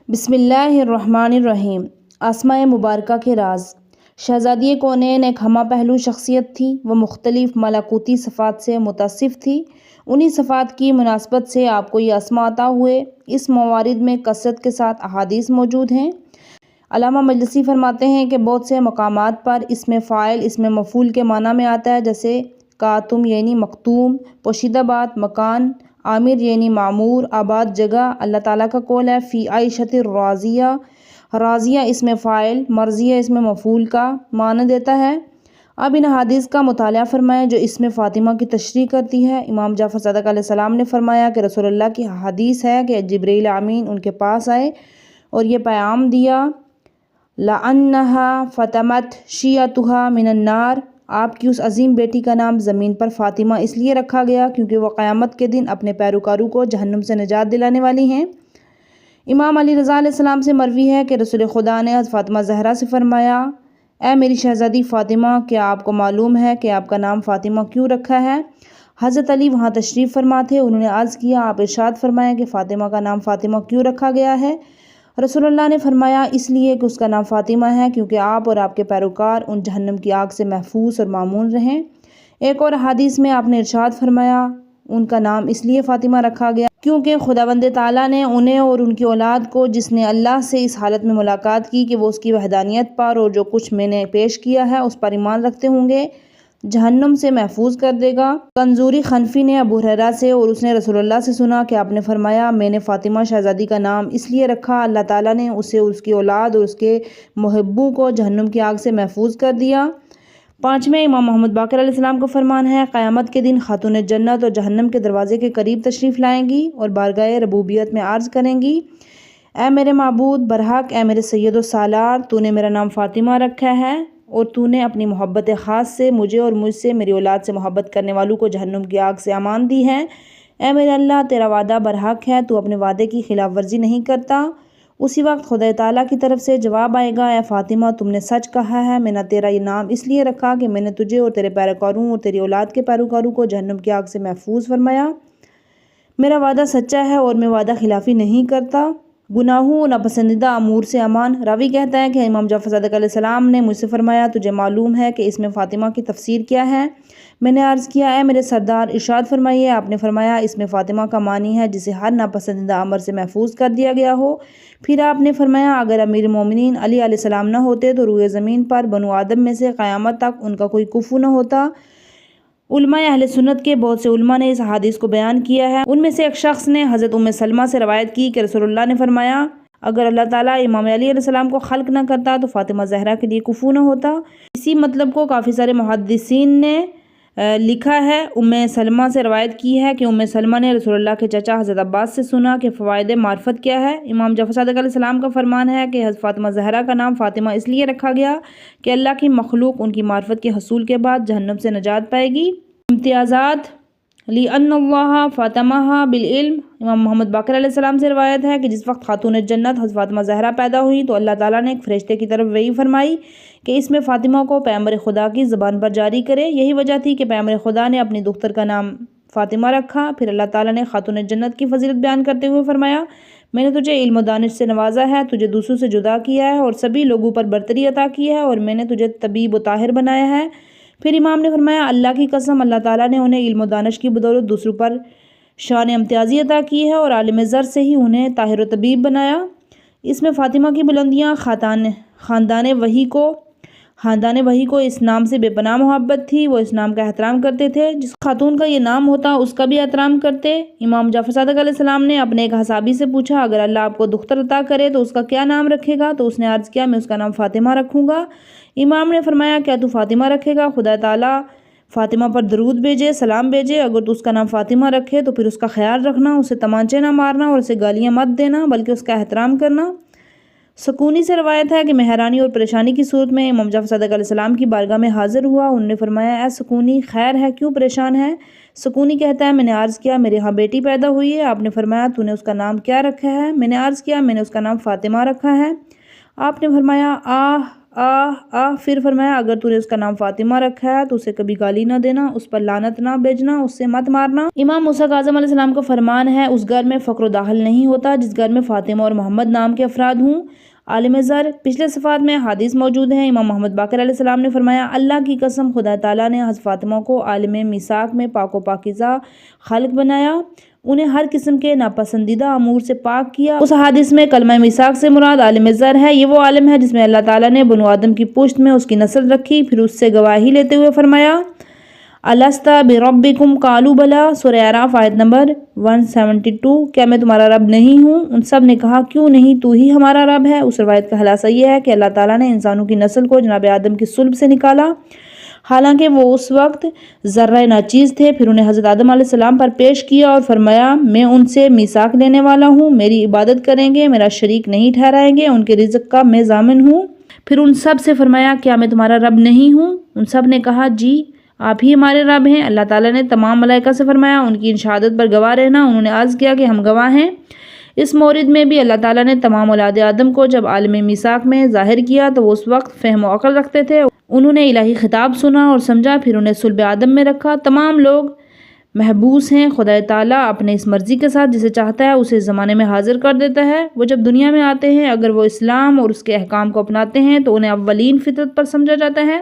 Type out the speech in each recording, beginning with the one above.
بسم اللہ الرحمن الرحیم۔ آسماء مبارکہ کے راز۔ شہزادی کونین ایک ہمہ پہلو شخصیت تھی۔ وہ مختلف ملکوتی صفات سے متصف تھی۔ انہی صفات کی مناسبت سے آپ کو یہ اسماء عطا ہوئے۔ اس موارد میں کثرت کے ساتھ احادیث موجود ہیں۔ علامہ مجلسی فرماتے ہیں کہ بہت سے مقامات پر اسم فاعل اسم مفعول کے معنی میں آتا ہے، جیسے کاتم یعنی مختوم، پوشیدہ بات، مکان، عامر یعنی معمور، آباد جگہ۔ اللہ تعالیٰ کا قول ہے فی عیشۃ راضیہ۔ راضیہ اسم فاعل، مرضیہ اسم مفعول کا معنی دیتا ہے۔ اب ان احادیث کا مطالعہ فرمائیں جو اسم فاطمہ کی تشریح کرتی ہے۔ امام جعفر صادق علیہ السلام نے فرمایا کہ رسول اللہ کی حدیث ہے کہ جبریل امین ان کے پاس آئے اور یہ پیغام دیا لَأَنَّهَا فَاطِمَةٌ شِيَعَتُهَا مِنَ النَّارِ۔ آپ کی اس عظیم بیٹی کا نام زمین پر فاطمہ اس لیے رکھا گیا کیونکہ وہ قیامت کے دن اپنے پیروکاروں کو جہنم سے نجات دلانے والی ہیں۔ امام علی رضا علیہ السلام سے مروی ہے کہ رسول خدا نے حضرت فاطمہ زہرا سے فرمایا، اے میری شہزادی فاطمہ، کیا آپ کو معلوم ہے کہ آپ کا نام فاطمہ کیوں رکھا ہے؟ حضرت علی وہاں تشریف فرما تھے۔ انہوں نے عرض کیا، آپ ارشاد فرمائیں کہ فاطمہ کا نام فاطمہ کیوں رکھا گیا ہے؟ رسول اللہ نے فرمایا، اس لیے کہ اس کا نام فاطمہ ہے کیونکہ آپ اور آپ کے پیروکار ان جہنم کی آگ سے محفوظ اور مامون رہیں۔ ایک اور حدیث میں آپ نے ارشاد فرمایا، ان کا نام اس لیے فاطمہ رکھا گیا کیونکہ خداوند تعالیٰ نے انہیں اور ان کی اولاد کو، جس نے اللہ سے اس حالت میں ملاقات کی کہ وہ اس کی وحدانیت پر اور جو کچھ میں نے پیش کیا ہے اس پر ایمان رکھتے ہوں گے، جہنم سے محفوظ کر دے گا۔ کنزوری خنفی نے ابو ہریرہ سے اور اس نے رسول اللہ سے سنا کہ آپ نے فرمایا، میں نے فاطمہ شہزادی کا نام اس لیے رکھا، اللہ تعالیٰ نے اسے اور اس کی اولاد اور اس کے محبوں کو جہنم کی آگ سے محفوظ کر دیا۔ پانچویں امام محمد باقر علیہ السلام کا فرمان ہے، قیامت کے دن خاتون جنت اور جہنم کے دروازے کے قریب تشریف لائیں گی اور بارگاہ ربوبیت میں عرض کریں گی، اے میرے معبود برحق، اے میرے سید و سالار، تو نے میرا نام فاطمہ رکھا ہے اور تو نے اپنی محبت خاص سے مجھے اور مجھ سے میری اولاد سے محبت کرنے والوں کو جہنم کی آگ سے امان دی ہے۔ اے میرے اللہ، تیرا وعدہ برحق ہے، تو اپنے وعدے کی خلاف ورزی نہیں کرتا۔ اسی وقت خدا تعالیٰ کی طرف سے جواب آئے گا، اے فاطمہ، تم نے سچ کہا ہے، میں نے تیرا یہ نام اس لیے رکھا کہ میں نے تجھے اور تیرے پیروکاروں اور تیری اولاد کے پیروکاروں کو جہنم کی آگ سے محفوظ فرمایا۔ میرا وعدہ سچا ہے اور میں وعدہ خلافی نہیں کرتا۔ گناہوں اور ناپسندیدہ امور سے امان۔ راوی کہتا ہے کہ امام جعفر صادق علیہ السلام نے مجھ سے فرمایا، تجھے معلوم ہے کہ اس میں فاطمہ کی تفسیر کیا ہے؟ میں نے عرض کیا، اے میرے سردار ارشاد فرمائیے۔ آپ نے فرمایا، اس میں فاطمہ کا معنی ہے جسے ہر ناپسندیدہ امر سے محفوظ کر دیا گیا ہو۔ پھر آپ نے فرمایا، اگر امیر المومنین علی علیہ السلام نہ ہوتے تو روئے زمین پر بنو آدم میں سے قیامت تک ان کا کوئی کفو نہ ہوتا۔ علماء اہل سنت کے بہت سے علماء نے اس حدیث کو بیان کیا ہے۔ ان میں سے ایک شخص نے حضرت ام سلمہ سے روایت کی کہ رسول اللہ نے فرمایا، اگر اللہ تعالیٰ امام علی علیہ السلام کو خلق نہ کرتا تو فاطمہ زہرا کے لیے کفو نہ ہوتا۔ اسی مطلب کو کافی سارے محدثین نے لکھا ہے۔ ام سلمہ سے روایت کی ہے کہ ام سلمہ نے رسول اللہ کے چچا حضرت عباس سے سنا کہ فوائد معرفت کیا ہے۔ امام جعفر صادق علیہ السلام کا فرمان ہے کہ حضرت فاطمہ زہرا کا نام فاطمہ اس لیے رکھا گیا کہ اللہ کی مخلوق ان کی معرفت کے حصول کے بعد جہنم سے نجات پائے گی۔ امتیازات لِأَنَّ اللَّهَ فَاطَمَهَا بِالْعِلْمِ۔ امام محمد باقر علیہ السلام سے روایت ہے کہ جس وقت خاتون جنت حضرت فاطمہ زہرا پیدا ہوئی تو اللہ تعالیٰ نے ایک فرشتے کی طرف وحی فرمائی کہ اس میں فاطمہ کو پیغمبر خدا کی زبان پر جاری کرے۔ یہی وجہ تھی کہ پیغمبر خدا نے اپنی دختر کا نام فاطمہ رکھا۔ پھر اللہ تعالیٰ نے خاتون جنت کی فضیلت بیان کرتے ہوئے فرمایا، میں نے تجھے علم و دانش سے نوازا ہے، تجھے دوسروں سے جدا کیا ہے اور سبھی لوگوں پر برتری عطا کی ہے، اور میں نے تجھے طبیب و طاہر بنایا ہے۔ پھر امام نے فرمایا، اللہ کی قسم، اللہ تعالیٰ نے انہیں علم و دانش کی بدولت دوسروں پر شان امتیازی عطا کی ہے اور عالم زر سے ہی انہیں طاہر و طبیب بنایا۔ اس میں فاطمہ کی بلندیاں خاندان وحی کو اس نام سے بے پناہ محبت تھی۔ وہ اس نام کا احترام کرتے تھے، جس خاتون کا یہ نام ہوتا اس کا بھی احترام کرتے۔ امام جعفر صادق علیہ السلام نے اپنے ایک صحابی سے پوچھا، اگر اللہ آپ کو دختر عطا کرے تو اس کا کیا نام رکھے گا؟ تو اس نے عرض کیا، میں اس کا نام فاطمہ رکھوں گا۔ امام نے فرمایا، کیا تو فاطمہ رکھے گا؟ خدا تعالیٰ فاطمہ پر درود بھیجے، سلام بھیجے۔ اگر تو اس کا نام فاطمہ رکھے تو پھر اس کا خیال رکھنا، اسے تمانچے نہ مارنا اور اسے گالیاں مت دینا، بلکہ اس کا احترام کرنا۔ سکونی سے روایت ہے کہ میں حیرانی اور پریشانی کی صورت میں امام جعفر صادق علیہ السلام کی بارگاہ میں حاضر ہوا۔ انہوں نے فرمایا، اے سکونی، خیر ہے، کیوں پریشان ہے؟ سکونی کہتا ہے، میں نے عرض کیا، میرے ہاں بیٹی پیدا ہوئی ہے۔ آپ نے فرمایا، تو نے اس کا نام کیا رکھا ہے؟ میں نے عرض کیا، میں نے اس کا نام فاطمہ رکھا ہے۔ آپ نے فرمایا، پھر فرمایا اگر تو نے اس کا نام فاطمہ رکھا ہے تو اسے کبھی گالی نہ دینا، اس پر لعنت نہ بھیجنا، اس سے مت مارنا۔ امام موسیٰ کاظم علیہ السلام کا فرمان ہے اس گھر میں فقر و داخل نہیں ہوتا جس گھر میں فاطمہ اور محمد نام کے افراد ہوں۔ عالم زر پچھلے صفحات میں حدیث موجود ہیں۔ امام محمد باقر علیہ السلام نے فرمایا اللہ کی قسم خدا تعالیٰ نے حضرت فاطمہ کو عالم میثاق میں پاک و پاکیزہ خلق بنایا، انہیں ہر قسم کے ناپسندیدہ امور سے پاک کیا۔ اس حدیث میں کلمہ میثاق سے مراد عالم زر ہے، یہ وہ عالم ہے جس میں اللہ تعالیٰ نے بنو آدم کی پشت میں اس کی نسل رکھی، پھر اس سے گواہی لیتے ہوئے فرمایا الست بربکم قالوا بلی، سورہ اعراف آیت نمبر 172، کیا میں تمہارا رب نہیں ہوں؟ ان سب نے کہا کیوں نہیں، تو ہی ہمارا رب ہے۔ اس روایت کا خلاصہ یہ ہے کہ اللہ تعالیٰ نے انسانوں کی نسل کو جناب آدم کی صلب سے نکالا، حالانکہ وہ اس وقت ذرہ ناچیز تھے، پھر انہیں حضرت آدم علیہ السلام پر پیش کیا اور فرمایا میں ان سے میثاق لینے والا ہوں، میری عبادت کریں گے، میرا شریک نہیں ٹھہرائیں گے، ان کے رزق کا میں ضامن ہوں۔ پھر ان سب سے فرمایا کیا میں تمہارا رب نہیں ہوں؟ ان سب نے کہا جی آپ ہی ہمارے رب ہیں۔ اللہ تعالیٰ نے تمام ملائکہ سے فرمایا ان کی ان شہادت پر گواہ رہنا، انہوں نے عرض کیا کہ ہم گواہ ہیں۔ اس مورد میں بھی اللہ تعالیٰ نے تمام اولاد آدم کو جب عالم میثاق میں ظاہر کیا تو وہ اس وقت فہم و عقل رکھتے تھے، انہوں نے الہی خطاب سنا اور سمجھا، پھر انہیں صلب آدم میں رکھا۔ تمام لوگ محبوس ہیں، خدا تعالیٰ اپنے اس مرضی کے ساتھ جسے چاہتا ہے اسے زمانے میں حاضر کر دیتا ہے۔ وہ جب دنیا میں آتے ہیں اگر وہ اسلام اور اس کے احکام کو اپناتے ہیں تو انہیں اولین فطرت پر سمجھا جاتا ہے،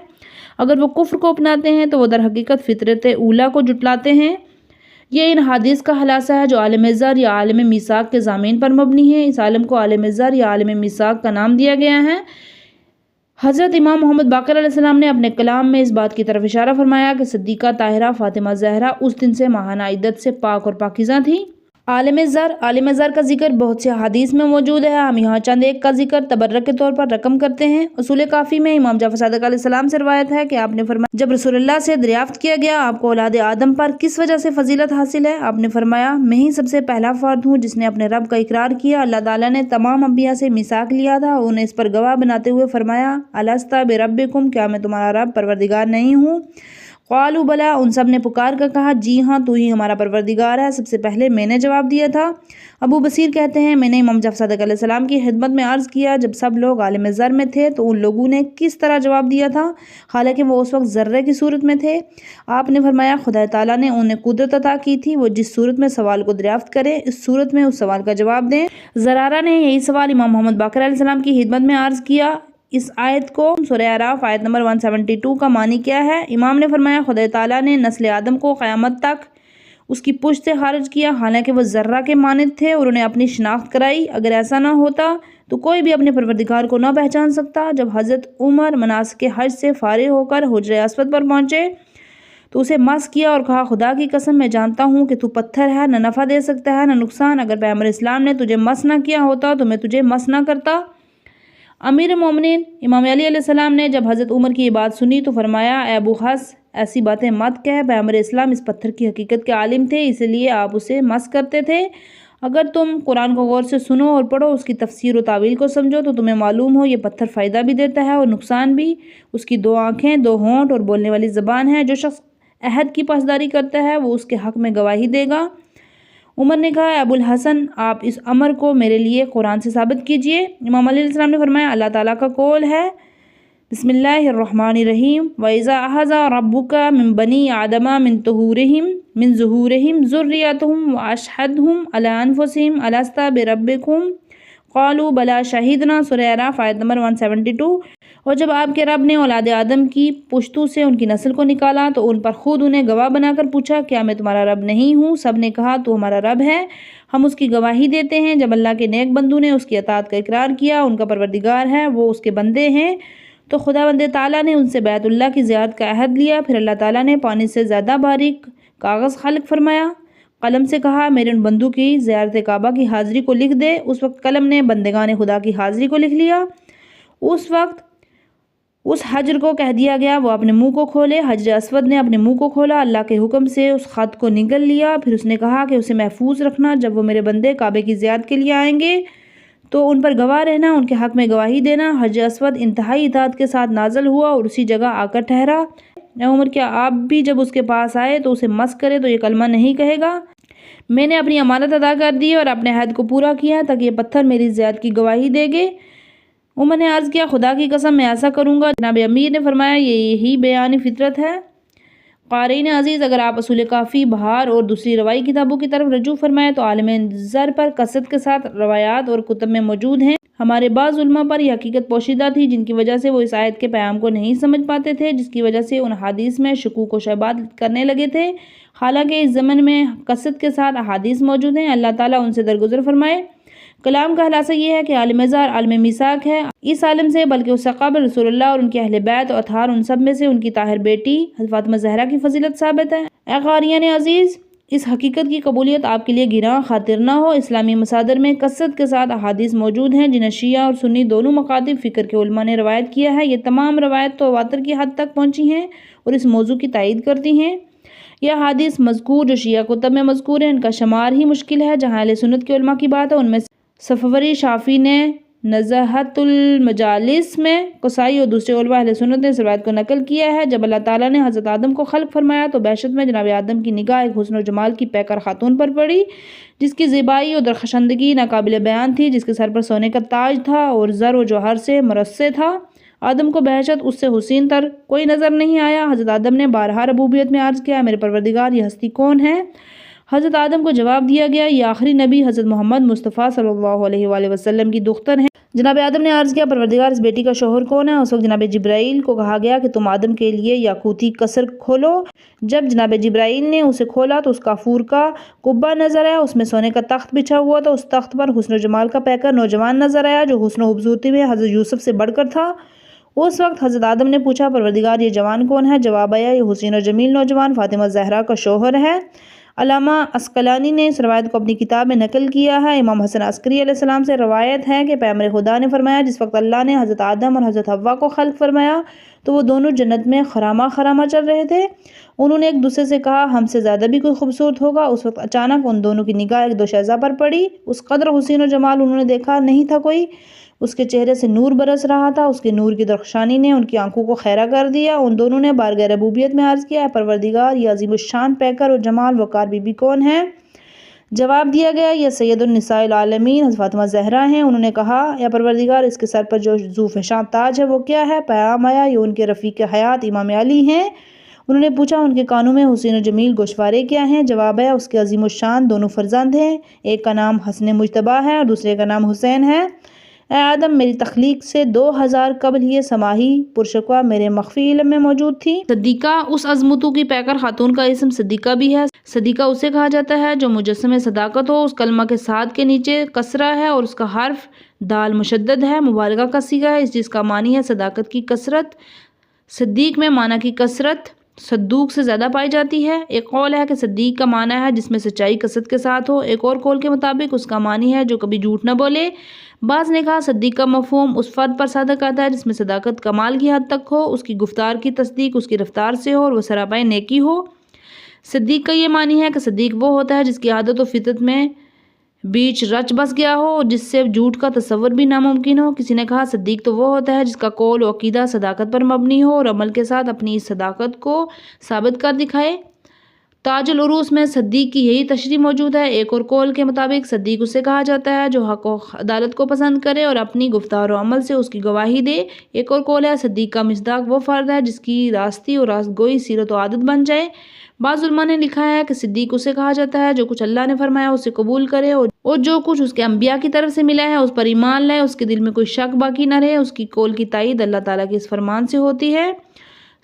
اگر وہ کفر کو اپناتے ہیں تو وہ در حقیقت فطرت اولیٰ کو جٹلاتے ہیں۔ یہ ان حدیث کا خلاصہ ہے جو عالم زر یا عالم میثاق کے ضامین پر مبنی ہے۔ اس عالم کو عالم زر یا عالم میثاق کا نام دیا گیا ہے۔ حضرت امام محمد باقر علیہ السلام نے اپنے کلام میں اس بات کی طرف اشارہ فرمایا کہ صدیقہ طاہرہ فاطمہ زہرا اس دن سے ماہانہ عدت سے پاک اور پاکیزہ تھیں۔ عالم زر کا ذکر بہت سے حدیث میں موجود ہے، ہم یہاں چند ایک کا ذکر تبرک کے طور پر رقم کرتے ہیں۔ اصول کافی میں امام جعفر صادق علیہ السلام سے روایت ہے کہ آپ نے فرمایا جب رسول اللہ سے دریافت کیا گیا آپ کو اولاد آدم پر کس وجہ سے فضیلت حاصل ہے، آپ نے فرمایا میں ہی سب سے پہلا فرد ہوں جس نے اپنے رب کا اقرار کیا۔ اللہ تعالیٰ نے تمام انبیاء سے میثاق لیا تھا، انہیں اس پر گواہ بناتے ہوئے فرمایا الست بربکم، کیا میں تمہارا رب پروردگار نہیں ہوں؟ قالوا بلی، ان سب نے پکار کر کہا جی ہاں تو ہی ہمارا پروردگار ہے، سب سے پہلے میں نے جواب دیا تھا۔ ابو بصیر کہتے ہیں میں نے امام جعفر صادق علیہ السلام کی خدمت میں عرض کیا جب سب لوگ عالم زر میں تھے تو ان لوگوں نے کس طرح جواب دیا تھا حالانکہ وہ اس وقت ذرے کی صورت میں تھے؟ آپ نے فرمایا خدا تعالیٰ نے انہیں قدرت عطا کی تھی، وہ جس صورت میں سوال کو دریافت کریں اس صورت میں اس سوال کا جواب دیں۔ زرارہ نے یہی سوال امام محمد باقر علیہ السلام کی خدمت میں عرض کیا اس آیت کو سورہ اعراف آیت نمبر 172 کا معنی کیا ہے؟ امام نے فرمایا خدا تعالیٰ نے نسل آدم کو قیامت تک اس کی پشت سے خارج کیا حالانکہ وہ ذرہ کے مانند تھے اور انہیں اپنی شناخت کرائی، اگر ایسا نہ ہوتا تو کوئی بھی اپنے پروردگار کو نہ پہچان سکتا۔ جب حضرت عمر مناسک حج سے فارغ ہو کر حجر اسود پر پہنچے تو اسے مس کیا اور کہا خدا کی قسم میں جانتا ہوں کہ تو پتھر ہے، نہ نفع دے سکتا ہے نہ نقصان، اگر پیغمبر اسلام نے تجھے مس نہ کیا ہوتا تو میں تجھے مس نہ کرتا۔ امیر مومنین امام علی علیہ السلام نے جب حضرت عمر کی یہ بات سنی تو فرمایا اے ابو حفص ایسی باتیں مت کہہ، پیغمبر اسلام اس پتھر کی حقیقت کے عالم تھے اس لیے آپ اسے مس کرتے تھے، اگر تم قرآن کو غور سے سنو اور پڑھو اس کی تفسیر و تعویل کو سمجھو تو تمہیں معلوم ہو یہ پتھر فائدہ بھی دیتا ہے اور نقصان بھی، اس کی 2 آنکھیں 2 ہونٹ اور بولنے والی زبان ہے، جو شخص عہد کی پاسداری کرتا ہے وہ اس کے حق میں گواہی دے گا۔ عمر نے کہا ابو الحسن آپ اس امر کو میرے لیے قرآن سے ثابت کیجئے۔ امام علیہ السلام نے فرمایا اللہ تعالیٰ کا قول ہے بسم اللہ الرحمن الرحیم وَإِذَا أَخَذَ رَبُّكَ مِن بَنِي آدَمَ مِن ظُهُورِهِمْ ذُرِّيَّتَهُمْ وَأَشْهَدَهُمْ عَلَىٰ أَنفُسِهِمْ أَلَسْتَ بِرَبِّكُمْ قَالُوا بَلَىٰ شَهِدْنَا، سورہ اعراف آیت نمبر 172۔ اور جب آپ کے رب نے اولاد آدم کی پشتوں سے ان کی نسل کو نکالا تو ان پر خود انہیں گواہ بنا کر پوچھا کیا میں تمہارا رب نہیں ہوں؟ سب نے کہا تو ہمارا رب ہے، ہم اس کی گواہی دیتے ہیں۔ جب اللہ کے نیک بندوں نے اس کی اطاعت کا اقرار کیا ان کا پروردگار ہے وہ اس کے بندے ہیں، تو خداوند تعالیٰ نے ان سے بیت اللہ کی زیارت کا عہد لیا، پھر اللہ تعالیٰ نے پانی سے زیادہ باریک کاغذ خلق فرمایا، قلم سے کہا میرے ان بندوں کی زیارت کعبہ کی حاضری کو لکھ دے، اس وقت قلم نے بندگان خدا کی حاضری کو لکھ لیا، اس وقت اس حجر کو کہہ دیا گیا وہ اپنے منہ کو کھولے، حجر اسود نے اپنے منہ کو کھولا، اللہ کے حکم سے اس خط کو نگل لیا، پھر اس نے کہا کہ اسے محفوظ رکھنا، جب وہ میرے بندے کعبے کی زیارت کے لیے آئیں گے تو ان پر گواہ رہنا، ان کے حق میں گواہی دینا۔ حجر اسود انتہائی اطاعت کے ساتھ نازل ہوا اور اسی جگہ آ کر ٹھہرا۔ اے عمر کیا آپ بھی جب اس کے پاس آئے تو اسے مس کرے تو یہ کلمہ نہیں کہے گا میں نے اپنی امانت ادا کر دی اور اپنے عہد کو پورا کیا تاکہ یہ پتھر میری زیارت کی گواہی دے گے، عمر نے عرض کیا خدا کی قسم میں ایسا کروں گا۔ جناب امیر نے فرمایا یہی بیان فطرت ہے۔ قارئین عزیز، اگر آپ اصول کافی، بہار اور دوسری روائی کتابوں کی طرف رجوع فرمائیں تو عالم زر پر کثرت کے ساتھ روایات اور کتب میں موجود ہیں۔ ہمارے بعض علماء پر یہ حقیقت پوشیدہ تھی جن کی وجہ سے وہ اس آیت کے پیام کو نہیں سمجھ پاتے تھے، جس کی وجہ سے ان احادیث میں شکوک و شبہات کرنے لگے تھے، حالانکہ اس ضمن میں کثرت کے ساتھ احادیث موجود ہیں۔ اللہ تعالیٰ ان سے درگزر فرمائے۔ کلام کا خلاصہ یہ ہے کہ عالم زر عالم میثاق ہے، اس عالم سے بلکہ اس سے قبل رسول اللہ اور ان کے اہل بیت اور اطہار ان سب میں سے ان کی طاہر بیٹی حضرت فاطمہ زہرا کی فضیلت ثابت ہے۔ اے قاریان عزیز، اس حقیقت کی قبولیت آپ کے لیے گراں خاطر نہ ہو، اسلامی مصادر میں کثرت کے ساتھ احادیث موجود ہیں جنہیں شیعہ اور سنی دونوں مکاتب فکر کے علماء نے روایت کیا ہے۔ یہ تمام روایت تواتر کی حد تک پہنچی ہیں اور اس موضوع کی تائید کرتی ہیں۔ یہ احادیث مذکور جو شیعہ کتب میں مذکور ہیں ان کا شمار ہی مشکل ہے۔ جہاں اہل سنت کے علماء کی بات ہے ان میں صفوری شافعی نے نزہۃ المجالس میں، قصائی اور دوسرے علماء اہل سنت نے اس روایت کو نقل کیا ہے۔ جب اللہ تعالیٰ نے حضرت آدم کو خلق فرمایا تو بحشت میں جناب آدم کی نگاہ ایک حسن و جمال کی پیکر خاتون پر پڑی جس کی زیبائی اور درخشندگی ناقابل بیان تھی، جس کے سر پر سونے کا تاج تھا اور زر و جوہر سے مرصع تھا۔ آدم کو بحشت اس سے حسین تر کوئی نظر نہیں آیا۔ حضرت آدم نے بارہا ربوبیت میں عرض کیا، میرے پروردگار یہ ہستی کون ہے؟ حضرت آدم کو جواب دیا گیا، یہ آخری نبی حضرت محمد مصطفیٰ صلی اللہ علیہ وآلہ وسلم کی دختر ہیں۔ جناب آدم نے عرض کیا، پروردگار اس بیٹی کا شوہر کون ہے؟ اس وقت جناب جبرائیل کو کہا گیا کہ تم آدم کے لیے یاقوتی قصر کھولو۔ جب جناب جبرائیل نے اسے کھولا تو اس کافور کا قبہ نظر آیا، اس میں سونے کا تخت بچھا ہوا تھا، اس تخت پر حسن و جمال کا پیکر نوجوان نظر آیا جو حسن و خوبصورتی میں حضرت یوسف سے بڑھ کر تھا۔ اس وقت حضرت آدم نے پوچھا، پروردگار یہ جوان کون ہے؟ جواب آیا، یہ حسین و جمیل نوجوان فاطمہ زہرا کا شوہر ہے۔ علامہ عسقلانی نے اس روایت کو اپنی کتاب میں نقل کیا ہے۔ امام حسن عسکری علیہ السلام سے روایت ہے کہ پیغمبر خدا نے فرمایا، جس وقت اللہ نے حضرت آدم اور حضرت حوا کو خلق فرمایا تو وہ دونوں جنت میں خرامہ خرامہ چل رہے تھے۔ انہوں نے ایک دوسرے سے کہا، ہم سے زیادہ بھی کوئی خوبصورت ہوگا؟ اس وقت اچانک ان دونوں کی نگاہ ایک دوشیزہ پر پڑی، اس قدر حسین و جمال انہوں نے دیکھا نہیں تھا کوئی۔ اس کے چہرے سے نور برس رہا تھا، اس کے نور کی درخشانی نے ان کی آنکھوں کو خیرہ کر دیا۔ ان دونوں نے بارگاہ ربوبیت میں عرض کیا، اے پروردگار یہ عظیم الشان پیکر اور جمال وقار بی بی کون ہے؟ جواب دیا گیا، یہ سید النساء العالمین حضرت فاطمہ زہرا ہیں۔ انہوں نے کہا، یا پروردگار اس کے سر پر جو ذوفشاں تاج ہے وہ کیا ہے؟ پیام آیا، یہ ان کے رفیق حیات امام علی ہیں۔ انہوں نے پوچھا، ان کے کانوں میں حسین و جمیل گوشوارے کیا ہیں؟ جواب آیا، اس کے عظیم الشان دونوں فرزند ہیں، ایک کا نام حسن مجتبیٰ ہے اور دوسرے کا نام حسین ہے۔ اے آدم، میری تخلیق سے 2000 قبل یہ سماہی پرشکوہ میرے مخفی علم میں موجود تھی۔ صدیقہ اس عظمتوں کی پیکر خاتون کا اسم صدیقہ بھی ہے۔ صدیقہ اسے کہا جاتا ہے جو مجسم صداقت ہو۔ اس کلمہ کے صاد کے نیچے کسرہ ہے اور اس کا حرف دال مشدد ہے، مبالغہ کا صیغہ ہے، اس چیز کا معنی ہے صداقت کی کثرت۔ صدیق میں معنی کی کثرت صدوق سے زیادہ پائی جاتی ہے۔ ایک قول ہے کہ صدیق کا معنی ہے جس میں سچائی کثرت کے ساتھ ہو، ایک اور قول کے مطابق اس کا معنی ہے جو کبھی جھوٹ نہ بولے۔ بعض نے کہا صدیق کا مفہوم اس فرد پر صادق آتا ہے جس میں صداقت کمال کی حد تک ہو، اس کی گفتار کی تصدیق اس کی رفتار سے ہو اور وہ سراپا نیکی ہو۔ صدیق کا یہ معنی ہے کہ صدیق وہ ہوتا ہے جس کی عادت و فطرت میں بیچ رچ بس گیا ہو اور جس سے جھوٹ کا تصور بھی ناممکن ہو۔ کسی نے کہا صدیق تو وہ ہوتا ہے جس کا قول و عقیدہ صداقت پر مبنی ہو اور عمل کے ساتھ اپنی اس صداقت کو ثابت کر دکھائے۔ تاج العروس میں صدیق کی یہی تشریح موجود ہے۔ ایک اور قول کے مطابق صدیق اسے کہا جاتا ہے جو حق و عدالت کو پسند کرے اور اپنی گفتار و عمل سے اس کی گواہی دے۔ ایک اور قول ہے صدیق کا مصداق وہ فرد ہے جس کی راستی اور راست گوئی سیرت و عادت بن جائے۔ بعض علماء نے لکھا ہے کہ صدیق اسے کہا جاتا ہے جو کچھ اللہ نے فرمایا اسے قبول کرے اور جو کچھ اس کے انبیاء کی طرف سے ملا ہے اس پر ایمان لائے، اس کے دل میں کوئی شک باقی نہ رہے۔ اس کی قول کی تائید اللہ تعالیٰ کے اس فرمان سے ہوتی ہے۔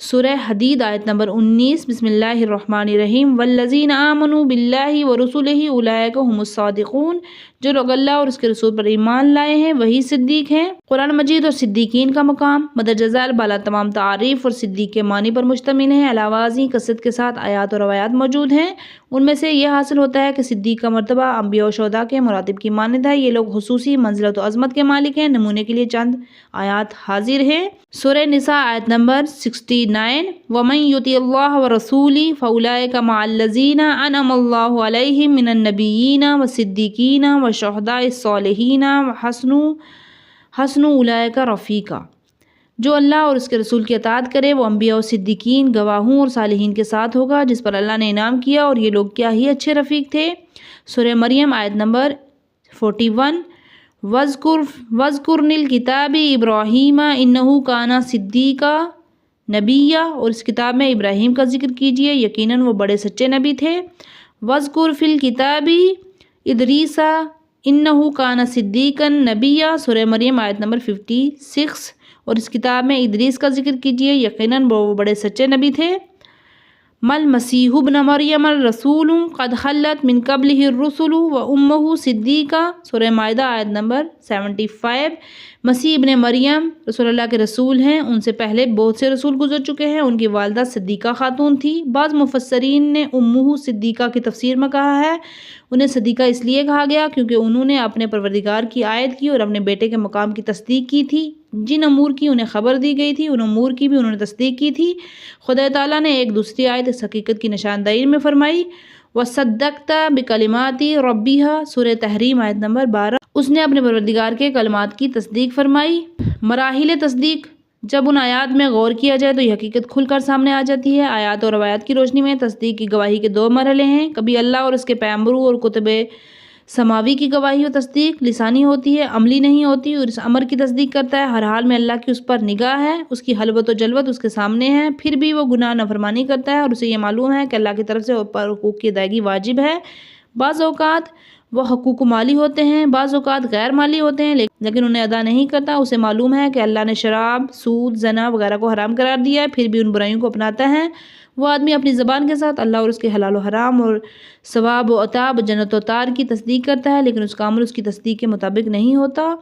سورہ حدید آیت نمبر 19، بسم اللہ الرحمن الرحیم، والذین آمنوا باللہ ورسلہ اولئک هم الصادقون، جو لوگ اللہ اور اس کے رسول پر ایمان لائے ہیں وہی صدیق ہیں۔ قرآن مجید اور صدیقین کا مقام مدرجہ ذیل بالا تمام تعاریف اور صدیق کے معنی پر مشتمل ہے۔ علاوہ ازیں کثرت کے ساتھ آیات اور روایات موجود ہیں، ان میں سے یہ حاصل ہوتا ہے کہ صدیق کا مرتبہ انبیاء و شہداء کے مراتب کی مانند ہے۔ یہ لوگ خصوصی منزلت و عظمت کے مالک ہیں۔ نمونے کے لیے چند آیات حاضر ہیں۔ سورہ نساء آیت نمبر 69، وَمَن يُطِعِ اللَّهَ وَرَسُولَهُ فَأُولَئِكَ مَعَ الَّذِينَ أَنْعَمَ اللَّهُ عَلَيْهِم مِّنَ النَّبِيِّينَ وَالصِّدِّيقِينَ وَالشُّهَدَاءِ الصَّالِحِينَ وَحَسُنَ أُولَئِكَ رَفِيقًا۔ جو اللہ اور اس کے رسول کی اطاعت کرے وہ انبیاء و صدیقین، گواہوں اور صالحین کے ساتھ ہوگا جس پر اللہ نے انعام کیا، اور یہ لوگ کیا ہی اچھے رفیق تھے۔ سورہ مریم آیت نمبر 41، وَاذْكُرْنِ الْكِتَابِ ابراہیم انہ کان صدیقا نبیہ، اور اس کتاب میں ابراہیم کا ذکر کیجیے، یقیناً وہ بڑے سچے نبی تھے۔ وَاذْكُرْ فِي الْكِتَابِ ادریس انہ کان صدیقا نبیہ، سورہ مریم آیت نمبر 56، اور اس کتاب میں ادریس کا ذکر کیجیے، یقیناً وہ بڑے سچے نبی تھے۔ مل مسیح ابن مریم الرسول قد خلت من قبلہ الرسل و امہ صدیقہ، سورہ مائدہ آیت نمبر 75۔ مسیح ابن مریم رسول اللہ کے رسول ہیں، ان سے پہلے بہت سے رسول گزر چکے ہیں، ان کی والدہ صدیقہ خاتون تھی۔ بعض مفسرین نے امہ صدیقہ کی تفسیر میں کہا ہے انہیں صدیقہ اس لیے کہا گیا کیونکہ انہوں نے اپنے پروردگار کی آیت کی اور اپنے بیٹے کے مقام کی تصدیق کی تھی۔ جن امور کی انہیں خبر دی گئی تھی ان امور کی بھی انہوں نے تصدیق کی تھی۔ خدا تعالیٰ نے ایک دوسری آیت اس حقیقت کی نشاندہی میں فرمائی، وَصَدَّقْتَ بِكَلِمَاتِ رَبِّهَا، سورہ تحریم آیت نمبر 12، اس نے اپنے پروردگار کے کلمات کی تصدیق فرمائی۔ مراحل تصدیق، جب ان آیات میں غور کیا جائے تو یہ حقیقت کھل کر سامنے آ جاتی ہے۔ آیات اور روایات کی روشنی میں تصدیق کی گواہی کے دو مرحلے ہیں، کبھی اللہ اور اس کے پیغمبروں اور کتب سماوی کی گواہی و تصدیق لسانی ہوتی ہے، عملی نہیں ہوتی، اور اس امر کی تصدیق کرتا ہے ہر حال میں اللہ کی اس پر نگاہ ہے، اس کی حلوت و جلوت اس کے سامنے ہے، پھر بھی وہ گناہ نافرمانی کرتا ہے اور اسے یہ معلوم ہے کہ اللہ کی طرف سے پر حقوق کی ادائیگی واجب ہے۔ بعض اوقات وہ حقوق مالی ہوتے ہیں، بعض اوقات غیر مالی ہوتے ہیں، لیکن انہیں ادا نہیں کرتا۔ اسے معلوم ہے کہ اللہ نے شراب، سود، زنا وغیرہ کو حرام قرار دیا ہے، پھر بھی ان برائیوں کو اپناتا ہے۔ وہ آدمی اپنی زبان کے ساتھ اللہ اور اس کے حلال و حرام اور ثواب و عطاب، جنت و تار کی تصدیق کرتا ہے، لیکن اس کا عمل اس کی تصدیق کے مطابق نہیں ہوتا،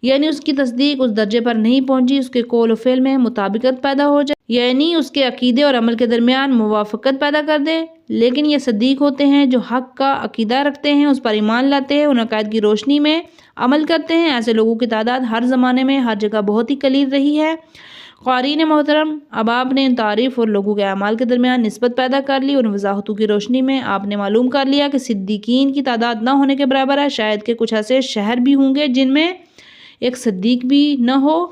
یعنی اس کی تصدیق اس درجے پر نہیں پہنچی اس کے قول و فعل میں مطابقت پیدا ہو جائے، یعنی اس کے عقیدے اور عمل کے درمیان موافقت پیدا کر دے۔ لیکن یہ صدیق ہوتے ہیں جو حق کا عقیدہ رکھتے ہیں، اس پر ایمان لاتے ہیں، ان عقائد کی روشنی میں عمل کرتے ہیں۔ ایسے لوگوں کی تعداد ہر زمانے میں ہر جگہ بہت ہی قلیل رہی ہے۔ قارئین محترم، اب آپ نے ان تعریف اور لوگوں کے اعمال کے درمیان نسبت پیدا کر لی، ان وضاحتوں کی روشنی میں آپ نے معلوم کر لیا کہ صدیقین کی تعداد نہ ہونے کے برابر ہے، شاید کہ کچھ ایسے شہر بھی ہوں گے جن میں ایک صدیق بھی نہ ہو۔